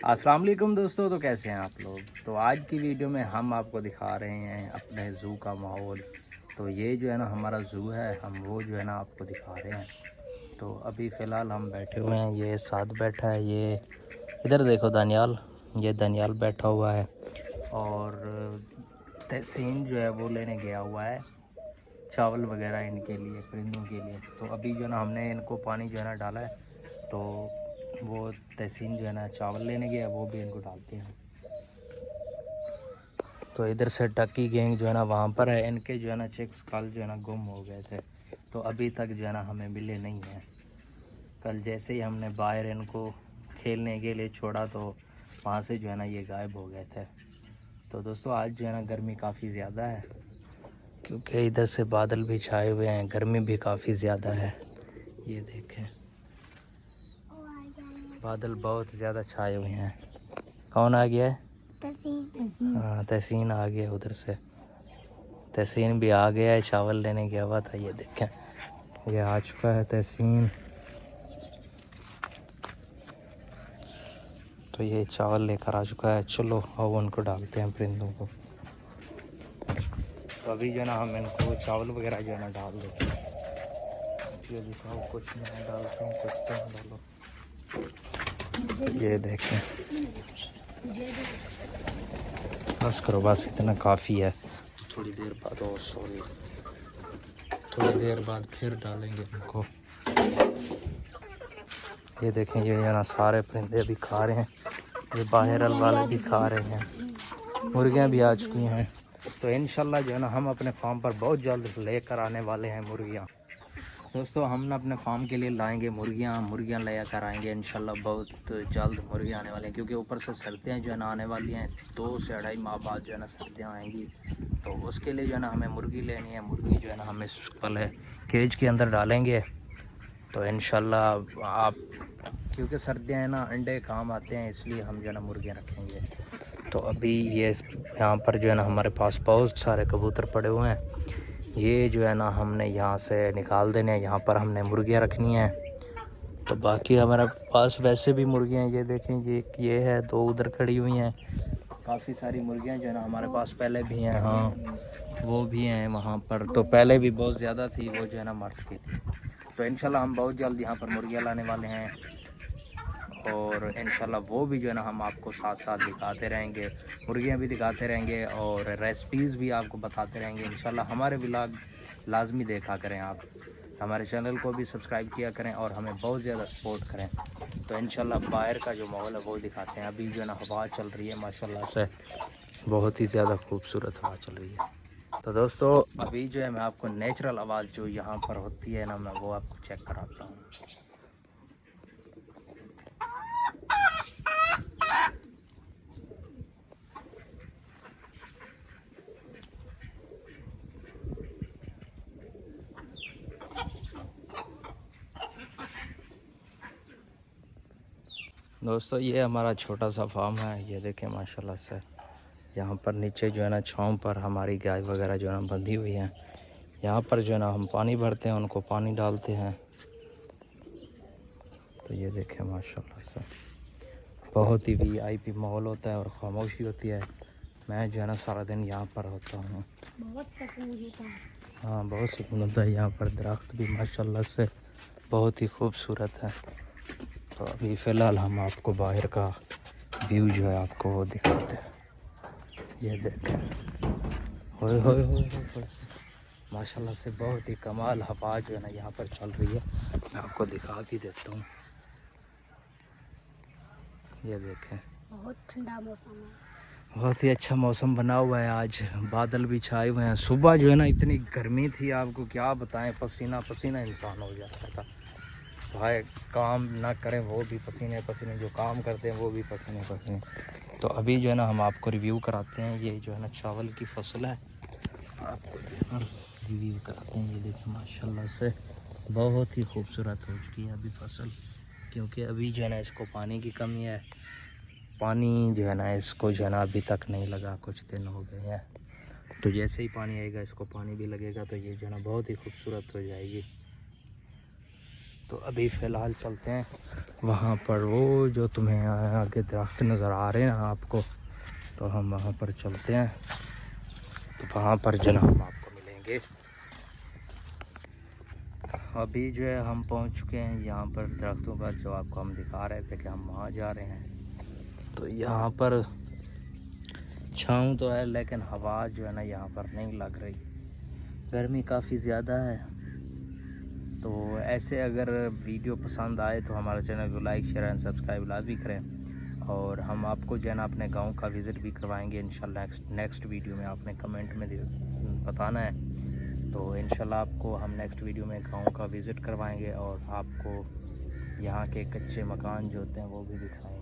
अस्सलाम वालेकुम दोस्तों। तो कैसे हैं आप लोग। तो आज की वीडियो में हम आपको दिखा रहे हैं अपने ज़ू का माहौल। तो ये जो है ना हमारा ज़ू है, हम वो जो है ना आपको दिखा रहे हैं। तो अभी फ़िलहाल हम बैठे हुए हैं, ये साथ बैठा है, ये इधर देखो दानियाल, ये दानियाल बैठा हुआ है। और तहसीन जो है वो लेने गया हुआ है चावल वगैरह इनके लिए, परिंदों के लिए। तो अभी जो है ना हमने इनको पानी जो है ना डाला है, तो वो तहसीन जो है ना चावल लेने गया, वो भी इनको डालते हैं। तो इधर से टक्की गैंग जो है ना वहाँ पर है, इनके जो है ना चिक्स कल जो है ना गुम हो गए थे, तो अभी तक जो है ना हमें मिले नहीं हैं। कल जैसे ही हमने बाहर इनको खेलने के लिए छोड़ा तो वहाँ से जो है ना ये गायब हो गए थे। तो दोस्तों आज जो है ना गर्मी काफ़ी ज़्यादा है, क्योंकि इधर से बादल भी छाए हुए हैं, गर्मी भी काफ़ी ज़्यादा है। ये देखें बादल बहुत ज़्यादा छाए हुए हैं। कौन आ गया है? हाँ तहसीन आ गया, उधर से तहसीन भी आ गया है, चावल लेने गया हुआ था। ये देखें ये आ चुका है तहसीन। तो ये चावल लेकर आ चुका है। चलो अब उनको डालते हैं परिंदों को। तो अभी जो है ना हम इनको चावल वगैरह जो है ना डाल देते हैं। ये दिखाओ, कुछ मैं डालता हूँ, कुछ तो डालो। ये देखें, बस करो, बस इतना काफ़ी है। थोड़ी देर बाद, और सॉरी, थोड़ी देर बाद फिर डालेंगे इनको। ये देखें ये ना सारे परिंदे अभी खा रहे हैं, ये बाहर वाले भी खा रहे हैं, मुर्गियां भी आ चुकी हैं। तो इंशाल्लाह जो है ना हम अपने फार्म पर बहुत जल्द लेकर आने वाले हैं मुर्गियां। दोस्तों हम ना अपने फार्म के लिए लाएंगे मुर्गियां लेकर आएंगे इंशाल्लाह बहुत जल्द। मुर्गियां आने वाले हैं, क्योंकि ऊपर से सर्दियां जो है ना आने वाली हैं, 2 से 2.5 माह बाद जो है ना सर्दियाँ आएंगी। तो उसके लिए जो है ना हमें मुर्गी लेनी है। मुर्गी जो है ना हम इस पहले केज के अंदर डालेंगे। तो इंशाल्लाह आप, क्योंकि सर्दियाँ हैं ना, अंडे काम आते हैं, इसलिए हम जो है ना मुर्गियाँ रखेंगे। तो अभी ये यहाँ पर जो है ना हमारे पास बहुत सारे कबूतर पड़े हुए हैं, ये जो है ना हमने यहाँ से निकाल देने हैं, यहाँ पर हमने मुर्गियाँ रखनी हैं। तो बाकी हमारे पास वैसे भी मुर्गियाँ, ये देखें ये है, 2 उधर खड़ी हुई हैं। काफ़ी सारी मुर्गियाँ जो है ना हमारे पास पहले भी हैं, हाँ वो भी हैं वहाँ पर। तो पहले भी बहुत ज़्यादा थी, वो जो है ना मर चुकी थी। तो इंशाल्लाह हम बहुत जल्द यहाँ पर मुर्गियाँ लाने वाले हैं, और इंशाल्लाह वो भी जो है ना हम आपको साथ साथ दिखाते रहेंगे, मुर्गियाँ भी दिखाते रहेंगे और रेसिपीज़ भी आपको बताते रहेंगे। इंशाल्लाह हमारे व्लॉग लाजमी देखा करें आप, हमारे चैनल को भी सब्सक्राइब किया करें और हमें बहुत ज़्यादा सपोर्ट करें। तो इंशाल्लाह बाहर का जो माहौल है वो दिखाते हैं। अभी जो है ना हवा चल रही है माशाल्लाह से, बहुत ही ज़्यादा खूबसूरत हवा चल रही है। तो दोस्तों अभी जो है मैं आपको नेचुरल आवाज़ जो यहाँ पर होती है ना, मैं वो आपको चेक कराता हूँ। दोस्तों ये हमारा छोटा सा फार्म है, ये देखें माशाल्लाह से। यहाँ पर नीचे जो है ना छाँव पर हमारी गाय वगैरह जो है ना बंधी हुई हैं। यहाँ पर जो है ना हम पानी भरते हैं, उनको पानी डालते हैं। तो ये देखें माशाल्लाह से बहुत ही VIP माहौल होता है और ख़ामोशी होती है। मैं जो है ना सारा दिन यहाँ पर होता हूँ, बहुत सुकून होता है। हाँ बहुत सुकून होता है यहाँ पर। दरख्त भी माशाल्लाह से बहुत ही खूबसूरत है। तो अभी फ़िलहाल हम आपको बाहर का व्यू जो है आपको वो दिखाते हैं। ये देखें, होए होए होए होए, माशाल्लाह से बहुत ही कमाल हवा जो है ना यहाँ पर चल रही है। मैं आपको दिखा भी देता हूँ, ये देखें बहुत ठंडा मौसम है, बहुत ही अच्छा मौसम बना हुआ है। आज बादल भी छाए हुए हैं। सुबह जो है ना इतनी गर्मी थी, आपको क्या बताएं, पसीना पसीना इंसान हो जाता था। भाई काम ना करें वो भी पसीने पसीने, जो काम करते हैं वो भी पसीने पसीने। तो अभी जो है ना हम आपको रिव्यू कराते हैं। ये जो है ना चावल की फसल है, आपको रिव्यू कराते हैं। ये देखिए माशाल्लाह से बहुत ही खूबसूरत हो चुकी है अभी फसल, क्योंकि अभी जो है ना इसको पानी की कमी है। पानी जो है ना इसको जो है ना अभी तक नहीं लगा, कुछ दिन हो गए हैं। तो जैसे ही पानी आएगा इसको पानी भी लगेगा, तो ये जो है ना बहुत ही खूबसूरत हो जाएगी। तो अभी फ़िलहाल चलते हैं वहाँ पर, वो जो तुम्हें आगे दरख्त नज़र आ रहे हैं आपको, तो हम वहाँ पर चलते हैं। तो वहाँ पर जो ना हम आपको मिलेंगे। अभी जो है हम पहुँच चुके हैं यहाँ पर दरख्तों पर, जो आपको हम दिखा रहे थे कि हम वहाँ जा रहे हैं। तो यहाँ पर छाँव तो है लेकिन हवा जो है ना यहाँ पर नहीं लग रही, गर्मी काफ़ी ज़्यादा है। तो ऐसे अगर वीडियो पसंद आए तो हमारे चैनल को लाइक शेयर एंड सब्सक्राइब लाजमी करें। और हम आपको जो है ना अपने गांव का विज़िट भी करवाएंगे इंशाल्लाह नेक्स्ट वीडियो में। आपने कमेंट में बताना है, तो इंशाल्लाह आपको हम नेक्स्ट वीडियो में गांव का विज़िट करवाएंगे और आपको यहाँ के कच्चे मकान जो होते हैं वो भी दिखाएंगे।